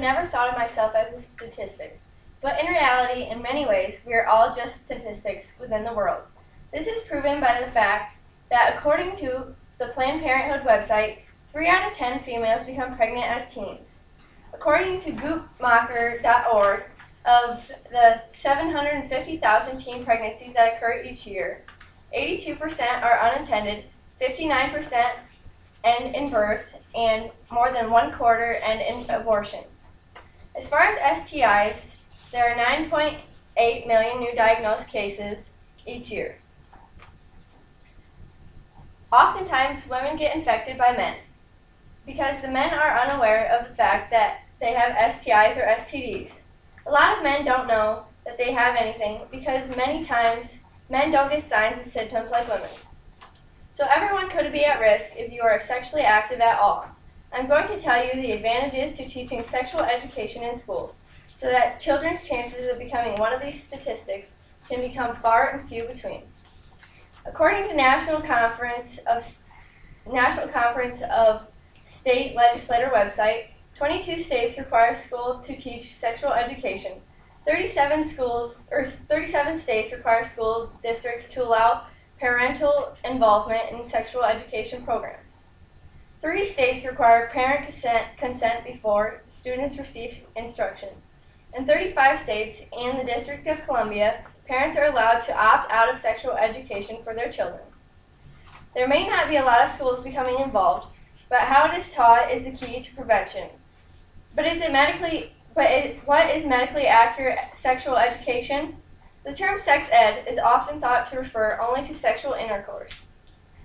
never thought of myself as a statistic, but in reality, in many ways, we are all just statistics within the world. This is proven by the fact that according to the Planned Parenthood website, 3 out of 10 females become pregnant as teens. According to Guttmacher.org, of the 750,000 teen pregnancies that occur each year, 82% are unintended, 59% end in birth, and more than 1/4 end in abortion. As far as STIs, there are 9.8 million new diagnosed cases each year. Oftentimes, women get infected by men because the men are unaware of the fact that they have STIs or STDs. A lot of men don't know that they have anything because many times men don't get signs and symptoms like women. So everyone could be at risk if you are sexually active at all. I'm going to tell you the advantages to teaching sexual education in schools so that children's chances of becoming one of these statistics can become far and few between. According to National Conference of State Legislature website, 22 states require schools to teach sexual education. 37 states require school districts to allow parental involvement in sexual education programs. 3 states require parent consent before students receive instruction. In 35 states and the District of Columbia, parents are allowed to opt out of sexual education for their children. There may not be a lot of schools becoming involved, but how it is taught is the key to prevention. What is medically accurate sexual education? The term sex ed is often thought to refer only to sexual intercourse.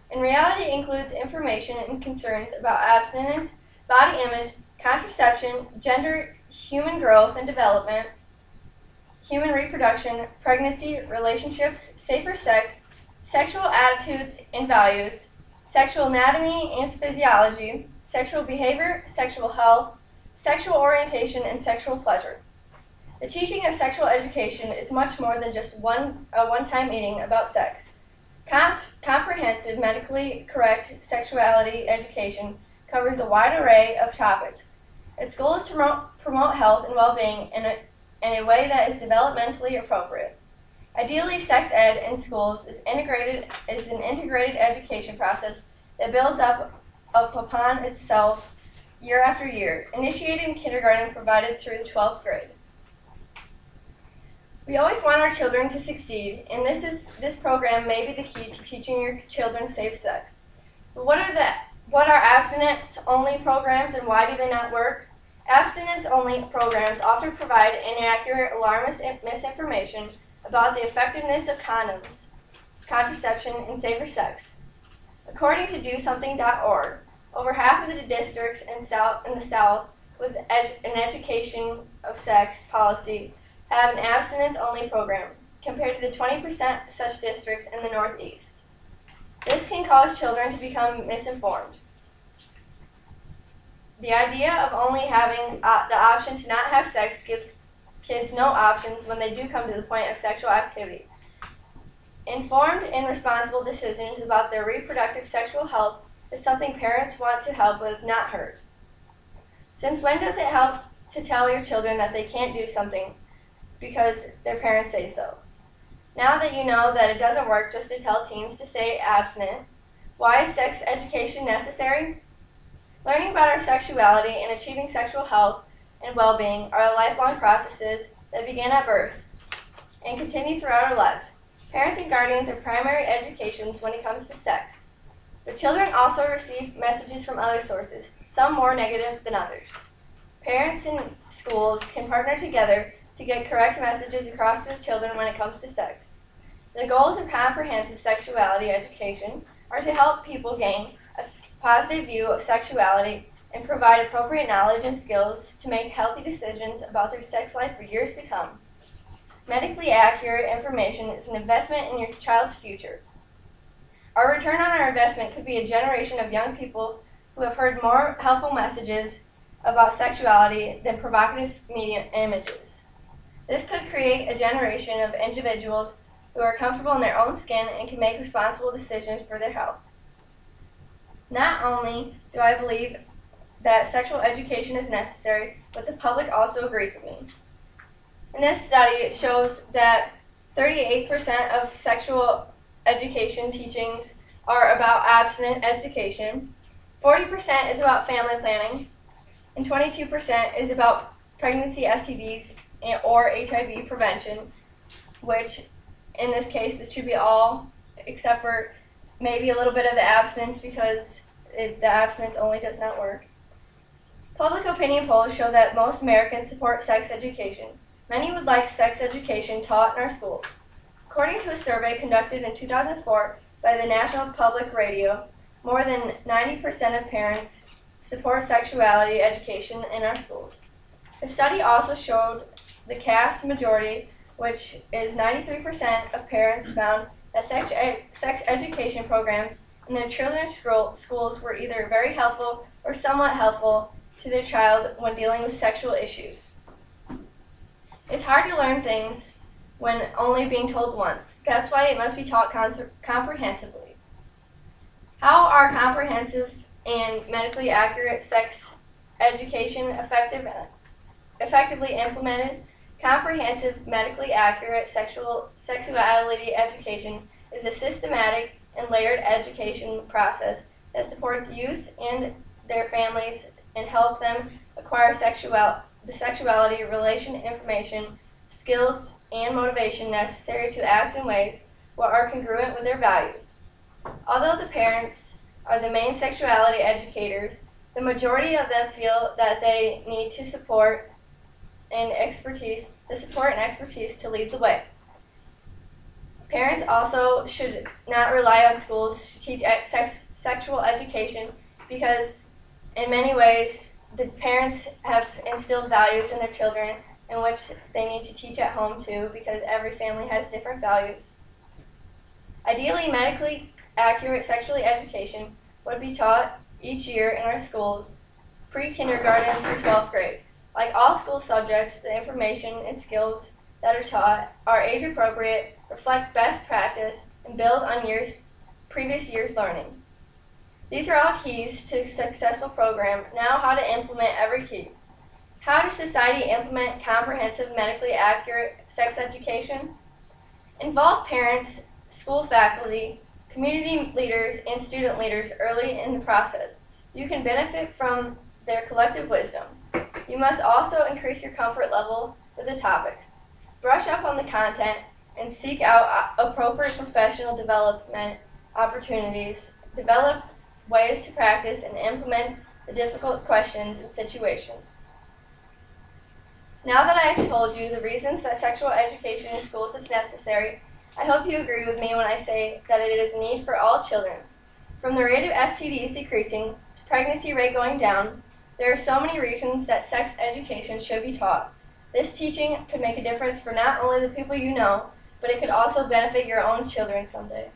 In reality, it includes information and concerns about abstinence, body image, contraception, gender, human growth and development, human reproduction, pregnancy, relationships, safer sex, sexual attitudes and values, sexual anatomy and physiology, sexual behavior, sexual health, sexual orientation, and sexual pleasure. The teaching of sexual education is much more than just a one-time meeting about sex. Comprehensive, medically correct sexuality education covers a wide array of topics. Its goal is to promote health and well-being in a way that is developmentally appropriate. Ideally, sex ed in schools is an integrated education process that builds up upon itself year after year, initiated in kindergarten and provided through the 12th grade. We always want our children to succeed, and this program may be the key to teaching your children safe sex. But what are abstinence-only programs and why do they not work? Abstinence-only programs often provide inaccurate, alarmist misinformation about the effectiveness of condoms, contraception, and safer sex. According to DoSomething.org, over half of the districts in the South with an education of sex policy have an abstinence-only program, compared to the 20% such districts in the Northeast. This can cause children to become misinformed. The idea of only having the option to not have sex gives kids no options when they do come to the point of sexual activity. Informed and responsible decisions about their reproductive sexual health is something parents want to help with, not hurt. Since when does it help to tell your children that they can't do something because their parents say so? Now that you know that it doesn't work just to tell teens to stay abstinent, why is sex education necessary? Learning about our sexuality and achieving sexual health and well-being are lifelong processes that begin at birth and continue throughout our lives. Parents and guardians are primary educations when it comes to sex. But children also receive messages from other sources, some more negative than others. Parents and schools can partner together to get correct messages across to children when it comes to sex. The goals of comprehensive sexuality education are to help people gain a positive view of sexuality and provide appropriate knowledge and skills to make healthy decisions about their sex life for years to come. Medically accurate information is an investment in your child's future. Our return on our investment could be a generation of young people who have heard more helpful messages about sexuality than provocative media images. This could create a generation of individuals who are comfortable in their own skin and can make responsible decisions for their health. Not only do I believe that sexual education is necessary, but the public also agrees with me. In this study, it shows that 38% of sexual education teachings are about abstinent education, 40% is about family planning, and 22% is about pregnancy, STDs, or HIV prevention, which in this case it should be all except for maybe a little bit of the abstinence because the abstinence only does not work. Public opinion polls show that most Americans support sex education. Many would like sex education taught in our schools. According to a survey conducted in 2004 by the National Public Radio, more than 90% of parents support sexuality education in our schools. The study also showed the cast majority, which is 93% of parents, found that sex education programs in their children's schools were either very helpful or somewhat helpful to their child when dealing with sexual issues. It's hard to learn things when only being told once. That's why it must be taught comprehensively. How are comprehensive and medically accurate sex education effectively implemented? Comprehensive, medically accurate sexuality education is a systematic and layered education process that supports youth and their families and help them acquire the sexuality, relation information, skills, and motivation necessary to act in ways that are congruent with their values. Although the parents are the main sexuality educators, the majority of them feel that they need to support and expertise to lead the way. Parents also should not rely on schools to teach sexual education because in many ways the parents have instilled values in their children in which they need to teach at home too because every family has different values. Ideally, medically accurate sexuality education would be taught each year in our schools, pre-kindergarten through 12th grade. Like all school subjects, the information and skills that are taught are age appropriate, reflect best practice, and build on previous year's learning. These are all keys to a successful program. Now, how to implement every key. How does society implement comprehensive, medically accurate sex education? Involve parents, school faculty, community leaders, and student leaders early in the process. You can benefit from their collective wisdom. You must also increase your comfort level with the topics. Brush up on the content and seek out appropriate professional development opportunities. Develop ways to practice and implement the difficult questions and situations. Now that I have told you the reasons that sexual education in schools is necessary, I hope you agree with me when I say that it is a need for all children. From the rate of STDs decreasing to pregnancy rate going down, there are so many reasons that sex education should be taught. This teaching could make a difference for not only the people you know, but it could also benefit your own children someday.